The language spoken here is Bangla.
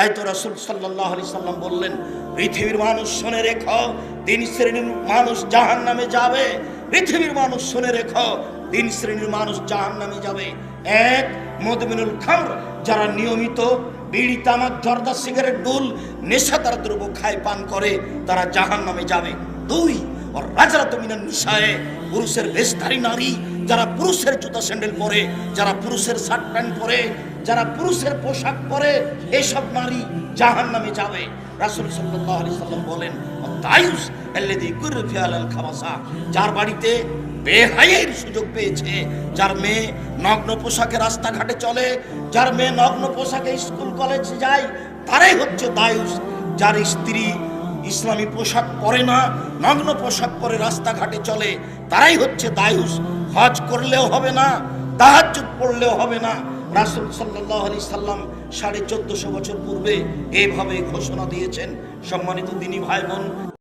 এই তো রাসূল সাল্লাল্লাহু আলাইহি সাল্লাম বললেন, পৃথিবীর মানুষ শুনে রেখো, 3 শ্রেণীর মানুষ জাহান্নামে যাবে। পৃথিবীর মানুষ শুনে রেখো, 3 শ্রেণীর মানুষ জাহান্নামে যাবে। 1, মুদমিনুল খামর, যারা নিয়মিত বিড়ি, তামাক, জর্দা, সিগারেট, ডুল, নেশাদার দ্রব্য খায়, পান করে, তারা জাহান্নামে যাবে। 2, আর রাজরাত মিনান নিসায়ে, পুরুষের বেশধারী নারী, যারা পুরুষের জুতা স্যান্ডেল পরে, যারা পুরুষের শার্ট প্যান্ট পরে, যারা পুরুষের পোশাক পরে, এইসব নারী জাহান্নামে যাবে। রাসূল সাল্লাল্লাহু আলাইহি সাল্লাম বলেন, তায়ুস আল্লাযী কুরফিয়া আল খাবাসা, যার বাড়িতে বেহায়ার সুযোগ পেয়েছে, যার মেয়ে নগ্ন পোশাকে রাস্তাঘাটে চলে, যার মেয়ে নগ্ন পোশাকে স্কুল কলেজে যায়, তারাই হচ্ছে দায়ুস। যার স্ত্রী ইসলামী পোশাক পরে না, নগ্ন পোশাক পরে রাস্তাঘাটে চলে, তারাই হচ্ছে দায়ুস। হজ করলেও হবে না, তাহাজ্জুদ পড়লেও হবে না। রাসূল সাল্লাল্লাহু আলাইহি সাল্লাম 1450 বছর পূর্বে এভাবে ঘোষণা দিয়েছেন। সম্মানিত দিনী ভাই বোন,